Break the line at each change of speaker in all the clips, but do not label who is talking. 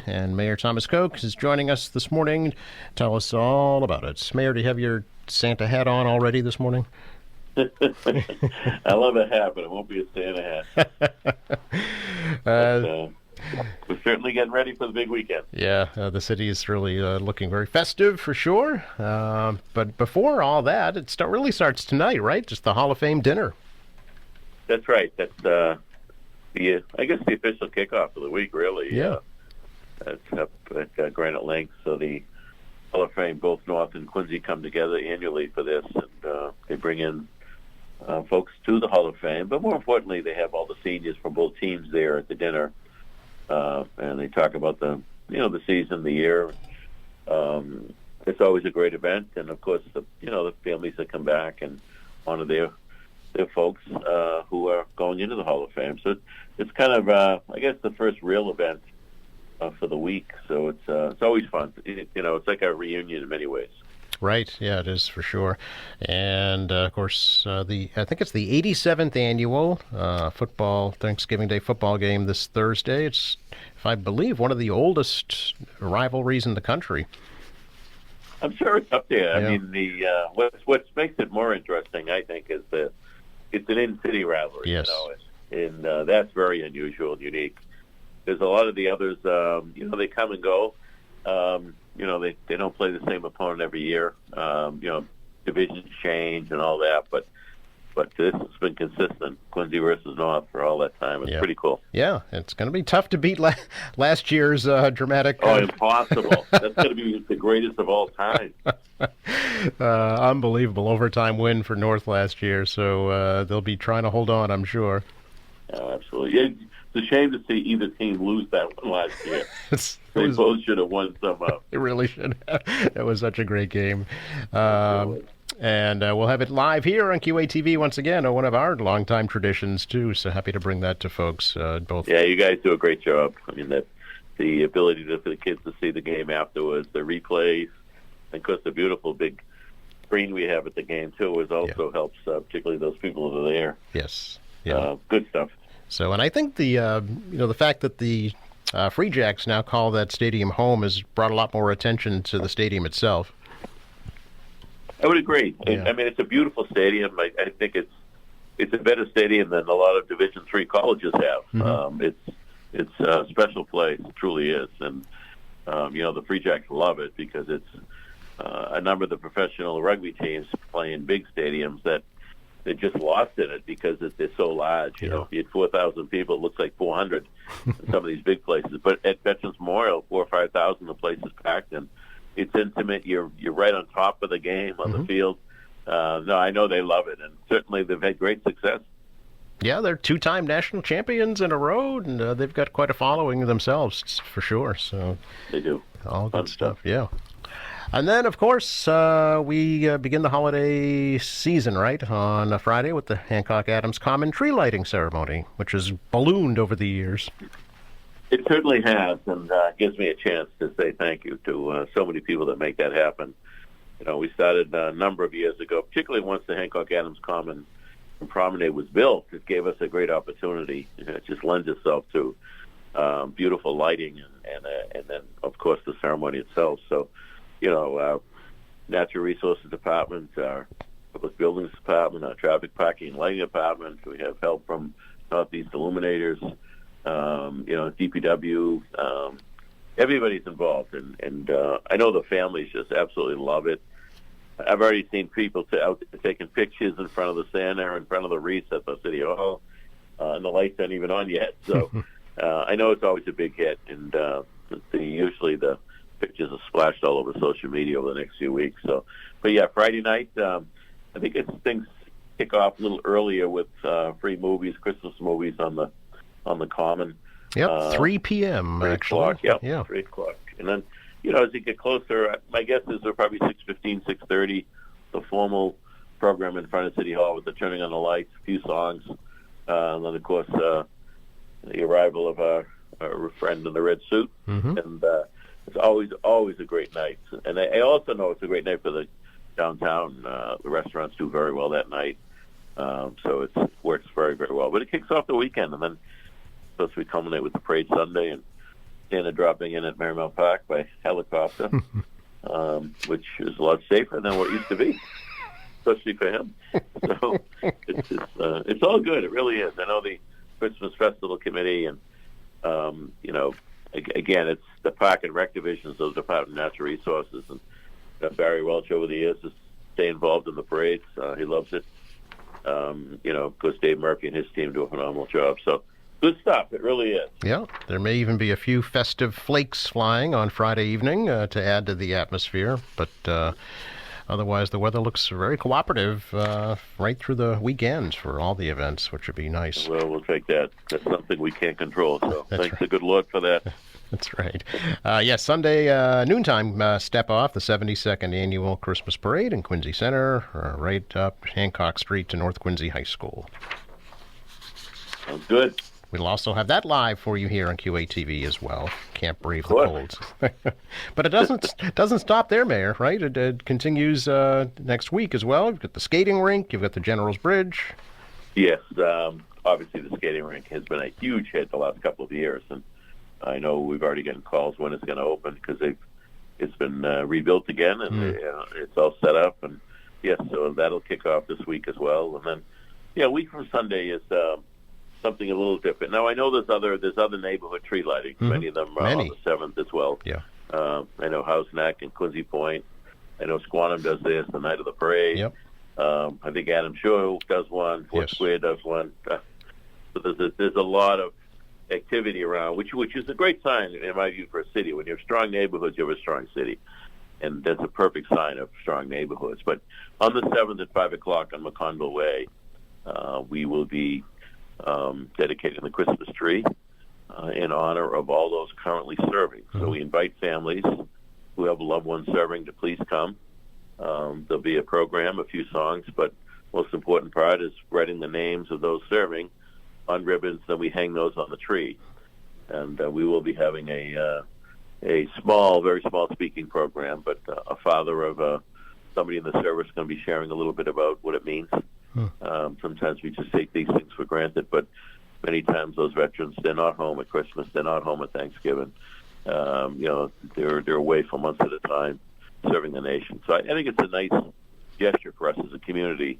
and Mayor Thomas Koch is joining us this morning. Tell us all about it. Mayor, do you have your Santa hat on already this morning?
I love a hat, but it won't be a Santa hat. We're certainly getting ready for the big weekend.
Yeah, the city is really looking very festive for sure. But before all that, it really starts tonight, right? Just the Hall of Fame dinner.
That's right. That's the official kickoff of the week, really.
Yeah.
That's up at Granite Lake. So the Hall of Fame, both North and Quincy, come together annually for this, and they bring in folks to the Hall of Fame. But more importantly, they have all the seniors from both teams there at the dinner, and they talk about the season, the year. It's always a great event, and of course, the families that come back and honor their folks who are going into the Hall of Fame. So it's kind of, the first real event for the week. So it's always fun. It's like a reunion in many ways.
Right. Yeah, it is for sure. And of course, I think it's the 87th annual Thanksgiving Day football game this Thursday. It's, if I believe, one of the oldest rivalries in the country.
I'm sure it's up there.
Yeah.
I mean, what makes it more interesting, I think, is that it's an in-city rivalry.
Yes.
And that's very unusual and unique. There's a lot of the others, they come and go. They don't play the same opponent every year. Divisions change and all that, but this has been consistent, Quincy versus North, for all that time. It's pretty cool.
Yeah, it's going to be tough to beat last year's dramatic...
impossible. That's going to be the greatest of all time.
Unbelievable overtime win for North last year, so they'll be trying to hold on, I'm sure.
Oh, absolutely. It's a shame to see either team lose that one last year. They both should have won some up.
They really should have. It was such a great game. And we'll have it live here on QATV once again, one of our longtime traditions, too. So happy to bring that to folks. Both.
Yeah, you guys do a great job. I mean, the ability for the kids to see the game afterwards, the replays, and of course the beautiful big screen we have at the game, too, also helps, particularly those people that are there.
Yes. Yeah.
Good stuff.
So, and I think the fact that the Free Jacks now call that stadium home has brought a lot more attention to the stadium itself.
I would agree.
Yeah.
I mean, it's a beautiful stadium. I think it's a better stadium than a lot of Division III colleges have.
Mm-hmm.
It's a special place. It truly is. And, the Free Jacks love it because it's a number of the professional rugby teams play in big stadiums that they just lost in it because they're so large. You know, if you had 4,000 people, it looks like 400 in some of these big places. But at Veterans Memorial, 4,000 or 5,000, the place is packed, and it's intimate. You're right on top of the game on the field. No, I know they love it, and certainly they've had great success.
Yeah, they're two-time national champions in a row, and they've got quite a following themselves, for sure. So
they do.
All good stuff, yeah. And then, of course, we begin the holiday season, right, on a Friday with the Hancock Adams Common tree lighting ceremony, which has ballooned over the years.
It certainly has, and gives me a chance to say thank you to so many people that make that happen. We started a number of years ago, particularly once the Hancock Adams Common Promenade was built. It gave us a great opportunity. It just lends itself to beautiful lighting and then, of course, the ceremony itself. So, Natural Resources Department, our Public Buildings Department, our Traffic Parking and Lighting Department. We have help from Northeast Illuminators, DPW. Everybody's involved, and I know the families just absolutely love it. I've already seen people out taking pictures in front of the Santa, in front of the wreaths at the City Hall, and the lights aren't even on yet. So I know it's always a big hit, and usually the pictures are splashed all over social media over the next few weeks. So, but yeah, Friday night, I think things kick off a little earlier with free movies, Christmas movies on the Common.
Yep, 3 p.m.
3
actually.
o'clock,
yeah,
3 o'clock. And then, as you get closer, my guess is they're probably 6:15, 6:30, the formal program in front of City Hall with the turning on the lights, a few songs, and then, of course, the arrival of our friend in the red suit.
Mm-hmm.
And it's always a great night. And I also know it's a great night for the downtown. The restaurants do very well that night. So it works very, very well. But it kicks off the weekend, and then supposed to culminate with the Parade Sunday. And Santa dropping in at Marymount Park by helicopter, which is a lot safer than what it used to be, especially for him. So it's all good. It really is. I know the Christmas Festival Committee, and again, it's the Park and Rec divisions of the Department of Natural Resources, and Barry Welch over the years has stayed involved in the parades. He loves it. Of course, Dave Murphy and his team do a phenomenal job. So good stuff. It really is.
Yeah, there may even be a few festive flakes flying on Friday evening to add to the atmosphere, but otherwise the weather looks very cooperative right through the weekends for all the events, which would be nice.
Well, we'll take that. That's something we can't control, so
That's
thanks
right.
the good Lord for that.
That's right. Yes, Sunday noontime step off the 72nd Annual Christmas Parade in Quincy Center, right up Hancock Street to North Quincy High School.
Sounds good.
We'll also have that live for you here on QATV as well. Can't brave the
course.
colds. But it doesn't stop there, Mayor, right? It continues next week as well. You've got the skating rink. You've got the General's Bridge.
Yes, obviously the skating rink has been a huge hit the last couple of years, and I know we've already gotten calls when it's going to open because it's been rebuilt again, and it's all set up. And yes, so that'll kick off this week as well. And then, a week from Sunday is something a little different. Now I know there's other neighborhood tree lighting. Many of them are on the 7th as well.
Yeah.
I know House Neck and Quincy Point. I know Squantum does this the night of the parade.
Yep.
I think Adam Shaw does one. Fort Square does one. So there's a lot of activity around, which is a great sign in my view for a city. When you have strong neighborhoods, you have a strong city, and that's a perfect sign of strong neighborhoods. But on the 7th at 5:00 on McConville Way, we will be dedicating the Christmas tree in honor of all those currently serving. So we invite families who have loved ones serving to please come. There'll be a program, a few songs, but most important part is writing the names of those serving on ribbons. Then we hang those on the tree, and we will be having a small, very small speaking program. But a father of somebody in the service is going to be sharing a little bit about what it means. Sometimes we just take these things for granted, but many times those veterans, they're not home at Christmas, they're not home at Thanksgiving. They're away for months at a time serving the nation. So I think it's a nice gesture for us as a community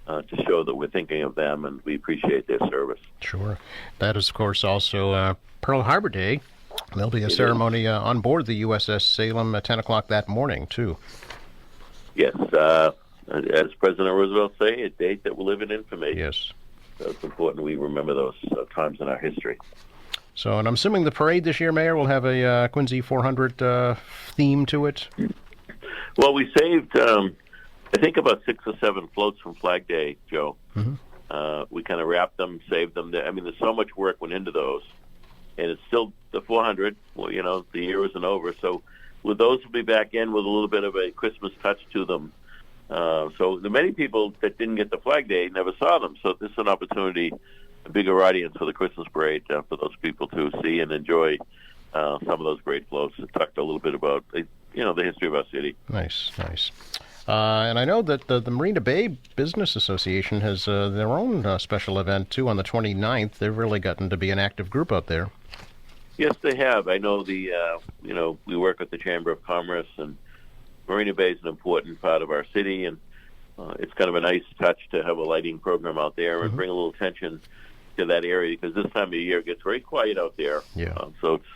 to show that we're thinking of them and we appreciate their service.
Sure. That is, of course, also Pearl Harbor Day. There'll be a ceremony on board the USS Salem at 10 o'clock that morning, too.
Yes. As President Roosevelt say, a date that will live in infamy.
Yes.
So it's important we remember those times in our history.
So, and I'm assuming the parade this year, Mayor, will have a Quincy 400 theme to it?
Well, we saved, I think, about 6 or 7 floats from Flag Day, Joe. We kind of wrapped them, saved them. I mean, there's so much work went into those, and it's still the 400. Well, the year isn't over. So with those, we'll be back in with a little bit of a Christmas touch to them. So the many people that didn't get the Flag Day never saw them. So this is an opportunity, a bigger audience for the Christmas parade for those people to see and enjoy some of those great floats and talk a little bit about the history of our city.
Nice. And I know that the Marina Bay Business Association has their own special event, too, on the 29th. They've really gotten to be an active group out there.
Yes, they have. I know we work with the Chamber of Commerce, and Marina Bay is an important part of our city, and it's kind of a nice touch to have a lighting program out there and bring a little attention to that area, because this time of year it gets very quiet out there.
Yeah.
So it's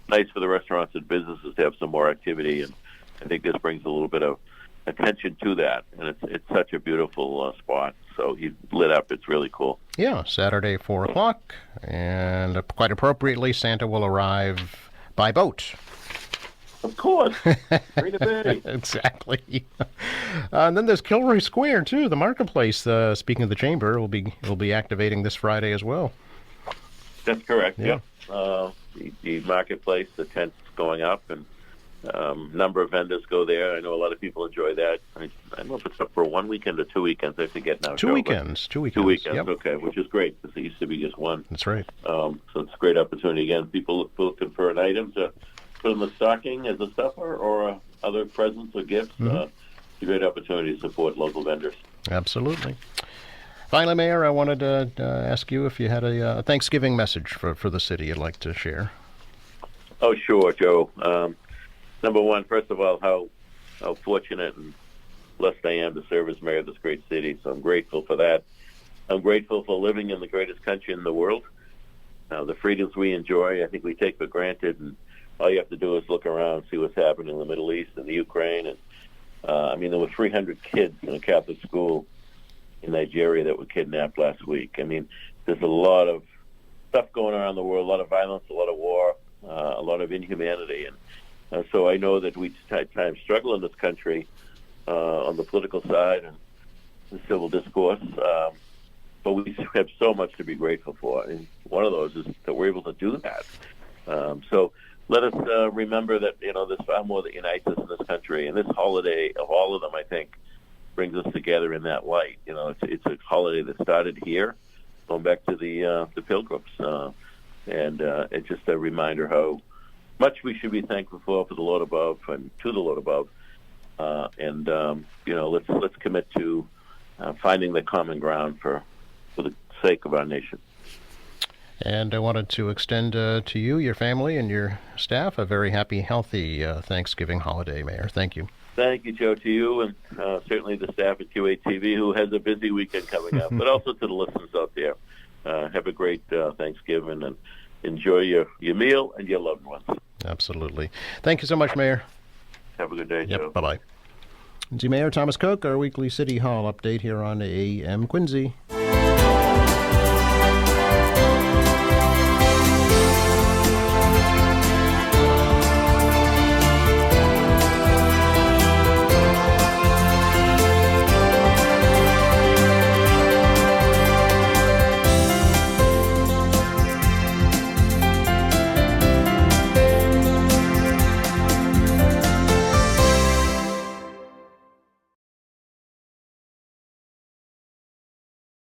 nice for the restaurants and businesses to have some more activity, and I think this brings a little bit of attention to that, and it's such a beautiful spot. So he lit up. It's really cool.
Yeah, Saturday, 4 o'clock, and quite appropriately, Santa will arrive by boat.
Of course. Marina Bay.
Exactly. And then there's Kilroy Square, too, the marketplace. Speaking of the Chamber, will be activating this Friday as well.
That's correct,
yeah.
The marketplace, the tent's going up, and number of vendors go there. I know a lot of people enjoy that. I don't know if it's up for 1 weekend or 2 weekends. I forget now.
Two weekends. 2 weekends.
Yep. Okay, which is great, because it used to be just one.
That's right.
So it's a great opportunity. Again, people looking for an item to put in the stocking as a stuffer or other presents or gifts. It's a great opportunity to support local vendors.
Absolutely. Finally, Mayor, I wanted to ask you if you had a Thanksgiving message for the city you'd like to share.
Oh, sure, Joe. Number one, first of all, how fortunate and blessed I am to serve as mayor of this great city. So I'm grateful for that. I'm grateful for living in the greatest country in the world. The freedoms we enjoy, I think we take for granted, and all you have to do is look around, see what's happening in the Middle East and the Ukraine. And I mean, there were 300 kids in a Catholic school in Nigeria that were kidnapped last week. I mean, there's a lot of stuff going on around the world, a lot of violence, a lot of war, a lot of inhumanity. And so I know that we at times struggle in this country on the political side and the civil discourse. But we have so much to be grateful for. And one of those is that we're able to do that. So let us remember that, there's far more that unites us in this country. And this holiday, of all of them, I think, brings us together in that light. It's a holiday that started here, going back to the Pilgrims. And it's just a reminder how much we should be thankful for the Lord above and to the Lord above. Let's commit to finding the common ground for the sake of our nation.
And I wanted to extend to you, your family, and your staff a very happy, healthy Thanksgiving holiday, Mayor. Thank you.
Thank you, Joe, to you, and certainly the staff at QATV, who has a busy weekend coming up, but also to the listeners out there. Have a great Thanksgiving, and enjoy your meal and your loved ones.
Absolutely. Thank you so much, Mayor.
Have a good day, Joe.
Bye-bye. Mayor Thomas Cook, our weekly City Hall update here on AM Quincy.